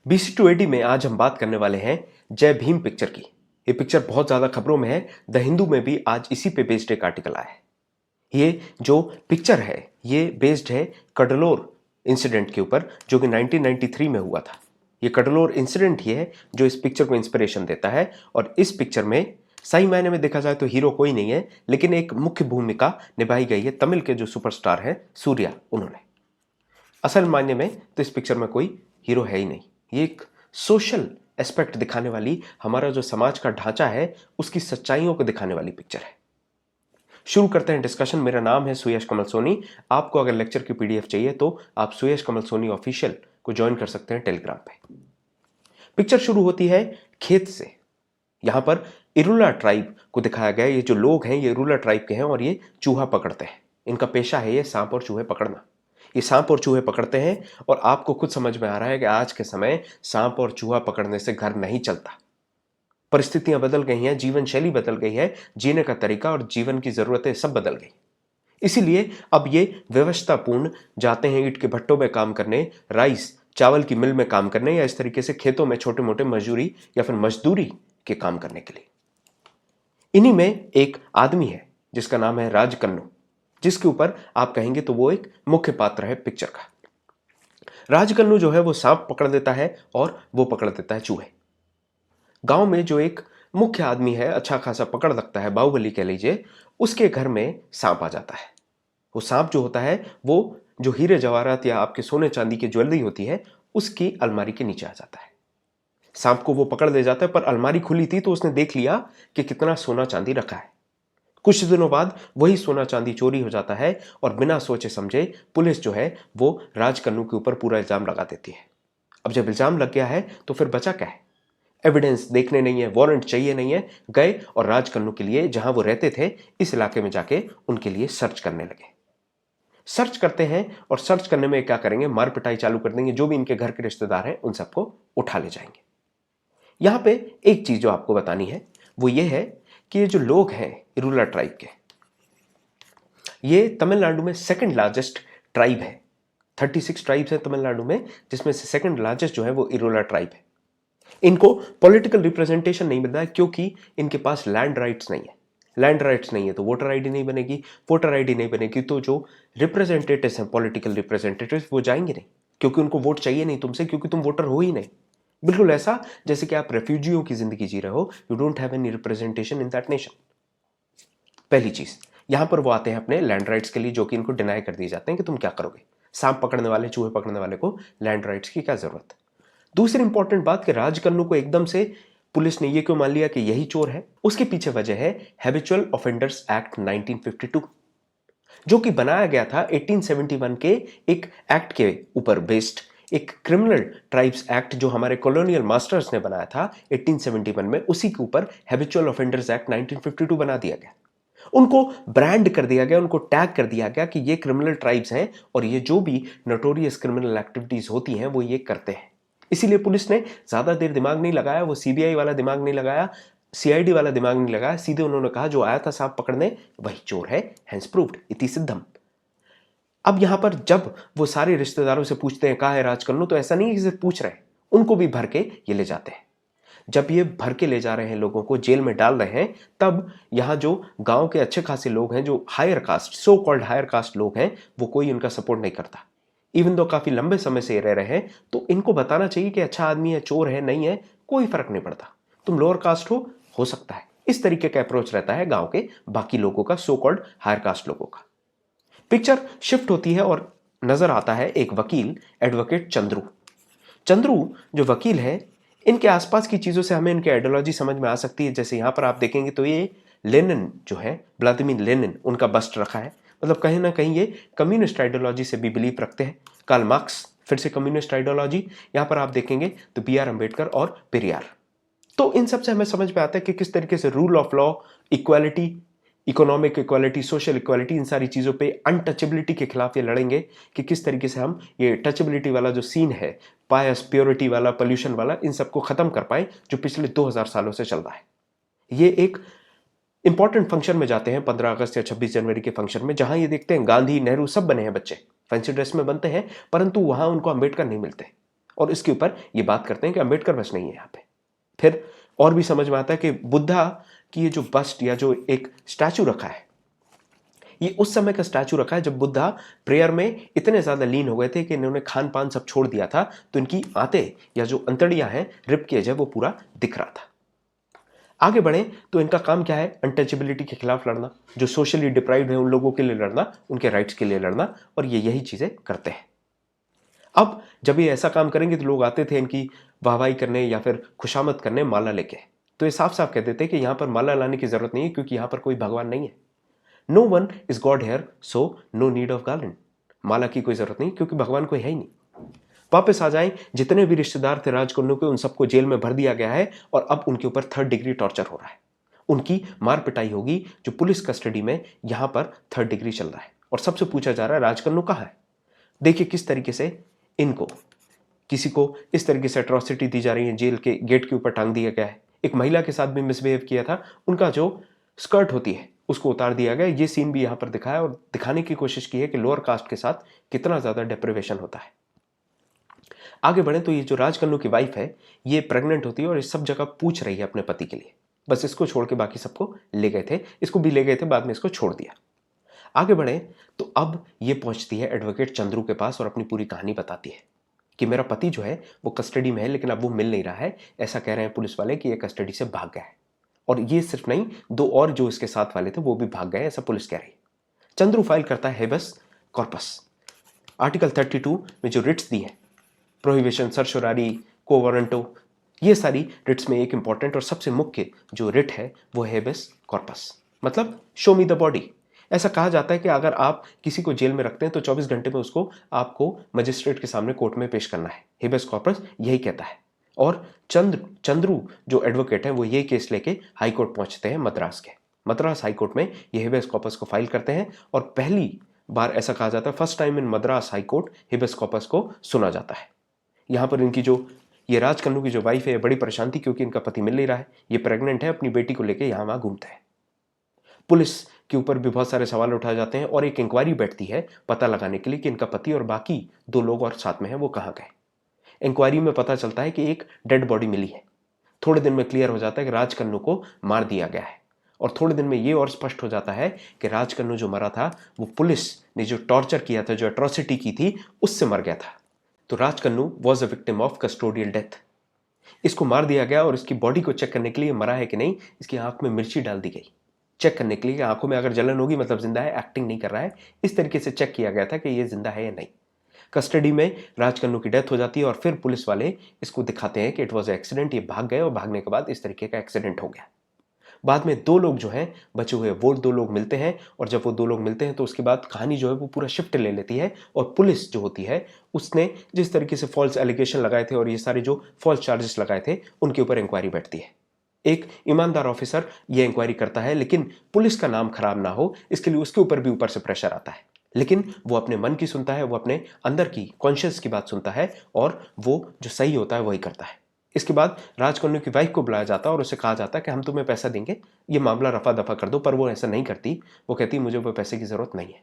BC to AD में आज हम बात करने वाले हैं जय भीम पिक्चर की। ये पिक्चर बहुत ज़्यादा खबरों में है। द हिंदू में भी आज इसी पे बेस्ड एक आर्टिकल आया है। ये जो पिक्चर है ये बेस्ड है कडलोर इंसिडेंट के ऊपर, जो कि 1993 में हुआ था। ये कडलोर इंसिडेंट ही है जो इस पिक्चर को इंस्पिरेशन देता है। और इस पिक्चर में सही मायने में देखा जाए तो हीरो कोई नहीं है, लेकिन एक मुख्य भूमिका निभाई गई है तमिल के जो सुपरस्टार हैं सूर्या, उन्होंने। असल मायने में तो इस पिक्चर में कोई हीरो है ही नहीं। ये एक सोशल एस्पेक्ट दिखाने वाली, हमारा जो समाज का ढांचा है उसकी सच्चाइयों को दिखाने वाली पिक्चर है। शुरू करते हैं डिस्कशन। मेरा नाम है सुयश कमल सोनी। आपको अगर लेक्चर की PDF चाहिए तो आप सुयश कमल सोनी ऑफिशियल को ज्वाइन कर सकते हैं टेलीग्राम पे। पिक्चर शुरू होती है खेत से। यहां पर इरुला ट्राइब को दिखाया गया। ये जो लोग हैं ये इरुला ट्राइब के हैं और ये चूहा पकड़ते हैं। इनका पेशा है ये सांप और चूहे पकड़ना। ये सांप और चूहे पकड़ते हैं और आपको खुद समझ में आ रहा है कि आज के समय सांप और चूहा पकड़ने से घर नहीं चलता। परिस्थितियां बदल गई हैं, जीवन शैली बदल गई है, जीने का तरीका और जीवन की जरूरतें सब बदल गई। इसीलिए अब ये व्यवस्थापूर्ण जाते हैं ईंट के भट्टों में काम करने, राइस चावल की मिल में काम करने, या इस तरीके से खेतों में छोटे मोटे मजदूरी या फिर मजदूरी के काम करने के लिए। इन्हीं में एक आदमी है जिसका नाम है राजकन्नू, जिसके ऊपर आप कहेंगे तो वो एक मुख्य पात्र है पिक्चर का। राजकन्नू जो है वो सांप पकड़ देता है और वो पकड़ देता है चूहे। गांव में जो एक मुख्य आदमी है, अच्छा खासा पकड़ लगता है, बाहुबली कह लीजिए, उसके घर में सांप आ जाता है। वो सांप जो होता है वो जो हीरे जवाहरात या आपके सोने चांदी की ज्वेलरी होती है उसकी अलमारी के नीचे आ जाता है। सांप को वो पकड़ ले जाता है, पर अलमारी खुली थी तो उसने देख लिया कि कितना सोना चांदी रखा है। कुछ दिनों बाद वही सोना चांदी चोरी हो जाता है और बिना सोचे समझे पुलिस जो है वो राजकन्नू के ऊपर पूरा इल्जाम लगा देती है। अब जब इल्जाम लग गया है तो फिर बचा क्या है? एविडेंस देखने नहीं है, वारंट चाहिए नहीं है। गए और राजकन्नू के लिए जहां वो रहते थे इस इलाके में जाके उनके लिए सर्च करने लगे। सर्च करते हैं और सर्च करने में क्या करेंगे, मार पिटाई चालू कर देंगे। जो भी इनके घर के रिश्तेदार हैं उन सबको उठा ले जाएंगे। यहां पे एक चीज जो आपको बतानी है वो ये है कि ये जो लोग हैं इरुला ट्राइब के, ये तमिलनाडु में सेकंड लार्जेस्ट ट्राइब है। 36 ट्राइब्स हैं तमिलनाडु में, जिसमें से सेकंड लार्जेस्ट जो है वो इरुला ट्राइब है। इनको पॉलिटिकल रिप्रेजेंटेशन नहीं मिलता है क्योंकि इनके पास लैंड राइट्स नहीं है। लैंड राइट्स नहीं है तो वोटर आईडी नहीं बनेगी, वोटर आईडी नहीं बनेगी तो जो रिप्रेजेंटेटिव्स हैं, पॉलिटिकल रिप्रेजेंटेटिव्स, वो जाएंगे नहीं क्योंकि उनको वोट चाहिए नहीं तुमसे, क्योंकि तुम वोटर हो ही नहीं। बिल्कुल ऐसा जैसे कि आप रेफ्यूजियों की जिंदगी जी रहे हो, you don't have any representation in that nation. पहली चीज, यहां पर वो आते हैं अपने लैंड राइट्स के लिए, जो कि इनको डिनाई कर दिए जाते हैं कि तुम क्या करोगे। सांप पकड़ने वाले, चूहे पकड़ने वाले को लैंड राइट्स की क्या जरूरत। दूसरी इंपॉर्टेंट बात कि राजकन्नू को एकदम से पुलिस ने ये क्यों मान लिया कि यही चोर है, उसके पीछे वजह है हैबिचुअल ऑफेंडर्स एक्ट 1952, जो कि बनाया गया था 1871 के एक एक्ट के ऊपर बेस्ड। एक क्रिमिनल ट्राइब्स एक्ट जो हमारे कॉलोनियल मास्टर्स ने बनाया था 1871 में, उसी के ऊपर हैबिचुअल ऑफेंडर्स एक्ट 1952 बना दिया गया। उनको ब्रांड कर दिया गया, उनको टैग कर दिया गया कि ये क्रिमिनल ट्राइब्स हैं और ये जो भी नोटोरियस क्रिमिनल एक्टिविटीज होती हैं वो ये करते हैं। इसीलिए पुलिस ने ज्यादा देर दिमाग नहीं लगाया, वो CBI वाला दिमाग नहीं लगाया, CID वाला दिमाग नहीं लगाया। सीधे उन्होंने कहा जो आया था सांप पकड़ने वही चोर है, हैंस प्रूव्ड इति सिद्धम। अब यहां पर जब वो सारे रिश्तेदारों से पूछते हैं कहाँ है राजकन्नू, तो ऐसा नहीं है कि सिर्फ पूछ रहे हैं, उनको भी भर के ये ले जाते हैं। जब ये भर के ले जा रहे हैं, लोगों को जेल में डाल रहे हैं, तब यहां जो गांव के अच्छे खासे लोग हैं, जो higher caste, so called higher caste लोग हैं, वो कोई उनका सपोर्ट नहीं करता। इवन दो काफी लंबे समय से रह रहे हैं, तो इनको बताना चाहिए कि अच्छा आदमी है, चोर है, नहीं है, कोई फर्क नहीं पड़ता। तुम लोअर कास्ट हो सकता है। इस तरीके का अप्रोच रहता है गांव के बाकी लोगों का, सो कॉल्ड हायर कास्ट लोगों का। पिक्चर शिफ्ट होती है और नजर आता है एक वकील, एडवोकेट चंद्रू। चंद्रू जो वकील है, इनके आसपास की चीजों से हमें इनकी आइडियोलॉजी समझ में आ सकती है। जैसे यहां पर आप देखेंगे तो ये लेनिन जो है, व्लादिमीर लेनिन, उनका बस्ट रखा है। मतलब कहीं ना कहीं ये कम्युनिस्ट आइडियोलॉजी से भी बिलीव रखते हैं। कार्ल मार्क्स, फिर से कम्युनिस्ट आइडियोलॉजी। यहां पर आप देखेंगे तो BR अम्बेडकर और पेरियार। तो इन सब से हमें समझ में आता है कि किस तरीके से rule of law, equality, economic equality, social equality, इन सारी चीजों पे, अनटचेबिलिटी के खिलाफ ये लड़ेंगे कि किस तरीके से हम ये टचेबिलिटी वाला जो सीन है, पायस, प्योरिटी वाला, पोल्यूशन वाला, इन सबको खत्म कर पाए जो पिछले 2000 सालों से चल रहा है। ये एक इंपॉर्टेंट फंक्शन में जाते हैं 15 अगस्त या 26 जनवरी के फंक्शन में, जहां ये देखते हैं गांधी, नेहरू सब बने हैं बच्चे, फैंसी ड्रेस में बनते हैं, परंतु वहां उनको अंबेडकर नहीं मिलते। और इसके ऊपर ये बात करते हैं कि अंबेडकर बस नहीं है यहाँ पे। फिर और भी समझ में आता है कि बुद्धा की ये जो बस्ट या जो एक स्टैचू रखा है, ये उस समय का स्टैचू रखा है जब बुद्धा प्रेयर में इतने ज्यादा लीन हो गए थे कि इन्होंने खान पान सब छोड़ दिया था, तो इनकी आंतें या जो अंतड़ियां हैं, रिब केज है, वो पूरा दिख रहा था। आगे बढ़े तो इनका काम क्या है? अनटचेबिलिटी के खिलाफ लड़ना, जो सोशली डिप्राइव्ड है उन लोगों के लिए लड़ना, उनके राइट्स के लिए लड़ना, और ये यही चीजें करते हैं। अब जब ये ऐसा काम करेंगे तो लोग आते थे इनकी वाहवाही करने या फिर खुशामद करने माला लेके, तो ये साफ साफ कह देते कि यहां पर माला लाने की जरूरत नहीं है क्योंकि यहां पर कोई भगवान नहीं है। No one is God here, so no need of garland. माला की कोई जरूरत नहीं क्योंकि भगवान कोई है ही नहीं। वापस आ जाएं, जितने भी रिश्तेदार थे राजकुन्नू के, उन सबको जेल में भर दिया गया है और अब उनके ऊपर 3rd डिग्री टॉर्चर हो रहा है। उनकी मार पिटाई होगी, जो पुलिस कस्टडी में यहां पर 3rd डिग्री चल रहा है। और सबसे पूछा जा रहा है राजकुन्नू कहां है। देखिए किस तरीके से इनको, किसी को इस तरीके से अट्रॉसिटी दी जा रही है, जेल के गेट के ऊपर टांग दिया गया है। एक महिला के साथ भी मिसबिहेव किया था, उनका जो स्कर्ट होती है उसको उतार दिया गया। ये सीन भी यहां पर दिखाया और दिखाने की कोशिश की है कि लोअर कास्ट के साथ कितना ज्यादा डिप्रिवेशन होता है। आगे बढ़े तो ये जो राजकन्नू की वाइफ है, ये प्रेग्नेंट होती है और इस सब जगह पूछ रही है अपने पति के लिए। बस इसको छोड़ के बाकी सबको ले गए थे, इसको भी ले गए थे, बाद में इसको छोड़ दिया। आगे बढ़े तो अब ये पहुंचती है एडवोकेट चंद्रू के पास और अपनी पूरी कहानी बताती है कि मेरा पति जो है वो कस्टडी में है, लेकिन अब वो मिल नहीं रहा है। ऐसा कह रहे हैं पुलिस वाले कि ये कस्टडी से भाग गया है, और ये सिर्फ नहीं, 2 और जो इसके साथ वाले थे वो भी भाग गए, ऐसा पुलिस कह रही है। चंद्रू फाइल करता है हेबस कॉर्पस। आर्टिकल 32 में जो रिट्स दी है, प्रोहिबिशन, सर्शोरारी, को वारंटो, ये सारी रिट्स में एक इंपॉर्टेंट और सबसे मुख्य जो रिट है वो है हेबस कॉर्पस, मतलब शो मी द बॉडी। ऐसा कहा जाता है कि अगर आप किसी को जेल में रखते हैं तो 24 घंटे में उसको आपको मजिस्ट्रेट के सामने कोर्ट में पेश करना है। हेबस कॉर्पस यही कहता है। और चंद्रू जो एडवोकेट हैं वो ये केस लेके हाई कोर्ट पहुंचते हैं मद्रास के। मद्रास हाई कोर्ट में ये हेबस कॉर्पस को फाइल करते हैं और पहली बार ऐसा कहा जाता है, first time in Madras high court habeas corpus को सुना जाता है। यहाँ पर इनकी जो ये राजकन्नू की जो वाइफ है बड़ी परेशान थी क्योंकि इनका पति मिल नहीं रहा है, ये प्रेग्नेंट है, अपनी बेटी को लेकर यहाँ वहां घूमते हैं। पुलिस के ऊपर भी बहुत सारे सवाल उठाए जाते हैं और एक इंक्वायरी बैठती है पता लगाने के लिए कि इनका पति और बाकी 2 लोग और साथ में हैं वो कहाँ गए। इंक्वायरी में पता चलता है कि एक डेड बॉडी मिली है। थोड़े दिन में क्लियर हो जाता है कि राजकन्नू को मार दिया गया है, और थोड़े दिन में ये और स्पष्ट हो जाता है कि राजकन्नू जो मरा था वो पुलिस ने जो टॉर्चर किया था, जो एट्रोसिटी की थी, उससे मर गया था। तो Rajakannu was a victim of custodial death. इसको मार दिया गया और इसकी बॉडी को चेक करने के लिए मरा है कि नहीं, इसकी आंख में मिर्ची डाल दी गई चेक करने के लिए कि आंखों में अगर जलन होगी मतलब जिंदा है, एक्टिंग नहीं कर रहा है। इस तरीके से चेक किया गया था कि ये जिंदा है या नहीं। कस्टडी में राजकन्नू की डेथ हो जाती है और फिर पुलिस वाले इसको दिखाते हैं कि इट वॉज एक्सीडेंट, ये भाग गए और भागने के बाद इस तरीके का एक्सीडेंट हो गया। बाद में 2 लोग जो हैं बचे हुए, वो 2 लोग मिलते हैं, और जब वो 2 लोग मिलते हैं तो उसके बाद कहानी जो है वो पूरा शिफ्ट ले लेती है। और पुलिस जो होती है उसने जिस तरीके से फॉल्स एलिगेशन लगाए थे और ये सारे जो फॉल्स चार्जेस लगाए थे उनके ऊपर इंक्वायरी बैठती है। एक ईमानदार ऑफिसर ये इंक्वायरी करता है, लेकिन पुलिस का नाम खराब ना हो इसके लिए उसके ऊपर भी ऊपर से प्रेशर आता है। लेकिन वो अपने मन की सुनता है, वो अपने अंदर की कॉन्शियस की बात सुनता है और वो जो सही होता है वही करता है। इसके बाद राजकन्नू की वाइफ को बुलाया जाता है और उसे कहा जाता है कि हम तुम्हें पैसा देंगे, ये मामला रफा दफा कर दो। पर वो ऐसा नहीं करती, वो कहती मुझे वो पैसे की जरूरत नहीं है।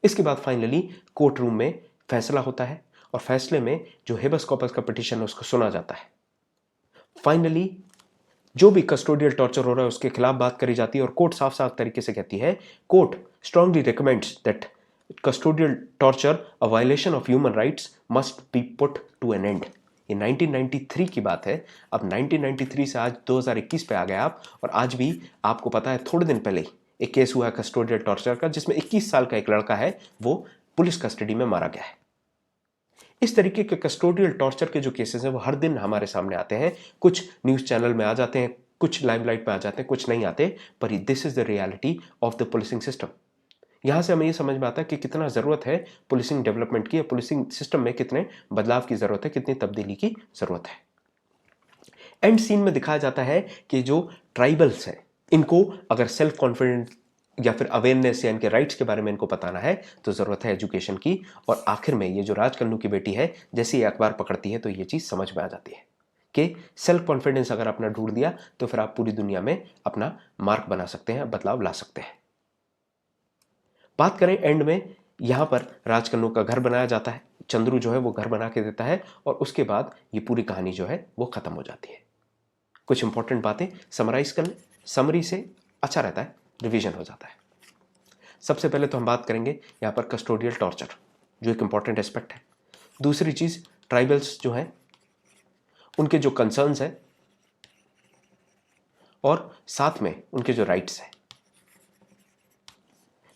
इसके बाद फाइनली कोर्ट रूम में फैसला होता है और फैसले में जो हेबस कॉर्पस का पिटीशन है उसको सुना जाता है। फाइनली जो भी कस्टोडियल टॉर्चर हो रहा है उसके खिलाफ बात करी जाती है और कोर्ट साफ साफ तरीके से कहती है, court strongly recommends that custodial torture a violation of human rights must be put to an end. ये 1993 की बात है। अब 1993 से आज 2021 पे आ गए आप, और आज भी आपको पता है थोड़े दिन पहले ही एक केस हुआ है कस्टोडियल टॉर्चर का, जिसमें 21 साल का एक लड़का है वो पुलिस कस्टडी में मारा गया है। इस तरीके के कस्टोडियल टॉर्चर के जो केसेस हैं वो हर दिन हमारे सामने आते हैं। कुछ न्यूज़ चैनल में आ जाते हैं, कुछ लाइमलाइट में आ जाते हैं, कुछ नहीं आते, पर this is the reality of the policing system. यहां से हमें ये समझ में आता है कि कितना ज़रूरत है पुलिसिंग डेवलपमेंट की, पुलिसिंग सिस्टम में कितने बदलाव की ज़रूरत है, कितनी तब्दीली की ज़रूरत है। एंड सीन में दिखाया जाता है कि जो ट्राइबल्स हैं इनको अगर सेल्फ कॉन्फिडेंस या फिर अवेयरनेस या इनके राइट्स के बारे में इनको बताना है तो ज़रूरत है एजुकेशन की। और आखिर में ये जो राजकन्नू की बेटी है, जैसे ये अखबार पकड़ती है तो ये चीज़ समझ में आ जाती है कि सेल्फ कॉन्फिडेंस अगर अपना ढूंढ दिया तो फिर आप पूरी दुनिया में अपना मार्क बना सकते हैं, बदलाव ला सकते हैं। बात करें एंड में यहाँ पर राजकन्नू का घर बनाया जाता है, चंद्रू जो है वो घर बना के देता है और उसके बाद ये पूरी कहानी जो है वो खत्म हो जाती है। कुछ इंपॉर्टेंट बातें समराइज कर लें, समरी से अच्छा रहता है, रिवीजन हो जाता है। सबसे पहले तो हम बात करेंगे यहाँ पर कस्टोडियल टॉर्चर, जो एक इंपॉर्टेंट एस्पेक्ट है। दूसरी चीज ट्राइबल्स जो हैं उनके जो कंसर्न्स हैं और साथ में उनके जो राइट्स हैं।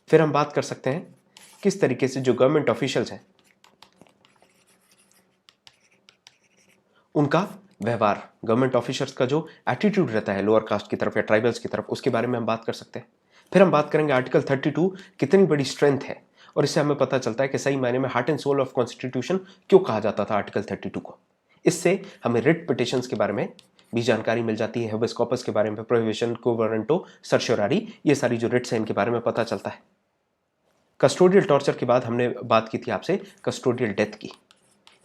फिर हम बात कर सकते हैं किस तरीके से जो गवर्नमेंट ऑफिशियल्स हैं उनका व्यवहार, गवर्नमेंट ऑफिसर्स का जो एटीट्यूड रहता है लोअर कास्ट की तरफ या ट्राइबल्स की तरफ, उसके बारे में हम बात कर सकते हैं। फिर हम बात करेंगे आर्टिकल 32 कितनी बड़ी स्ट्रेंथ है और इससे हमें पता चलता है कि सही मायने में heart and soul of constitution क्यों कहा जाता था आर्टिकल 32 को। इससे हमें रिट पिटिशंस के बारे में भी जानकारी मिल जाती है, हेबियस कॉर्पस के बारे में, प्रोहिबिशन, क्वो वारंटो, सर्शियोरारी, ये सारी जो रिट्स हैं इनके बारे में पता चलता है। कस्टोडियल टॉर्चर के बाद हमने बात की थी आपसे कस्टोडियल डेथ की।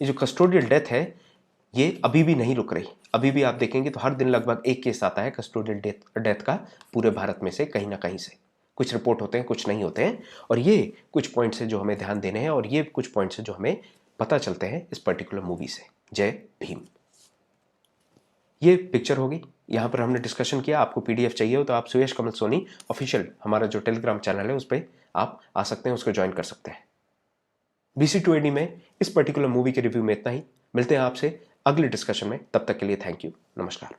ये जो कस्टोडियल डेथ है ये अभी भी नहीं रुक रही। अभी भी आप देखेंगे तो हर दिन लगभग एक केस आता है कस्टोडियल डेथ का पूरे भारत में से कहीं ना कहीं से। कुछ रिपोर्ट होते हैं, कुछ नहीं होते हैं, और ये कुछ पॉइंट्स हैं जो हमें ध्यान देने हैं और ये कुछ पॉइंट्स हैं जो हमें पता चलते हैं इस पर्टिकुलर मूवी से। जय भीम। ये पिक्चर होगी, यहाँ पर हमने डिस्कशन किया। आपको पीडीएफ चाहिए हो तो आप सुयश कमल सोनी ऑफिशियल हमारा जो टेलीग्राम चैनल है उस पर आप आ सकते हैं, उसको ज्वाइन कर सकते हैं। BC2AD में इस पर्टिकुलर मूवी के रिव्यू में इतना ही। मिलते हैं आपसे अगले डिस्कशन में, तब तक के लिए थैंक यू, नमस्कार।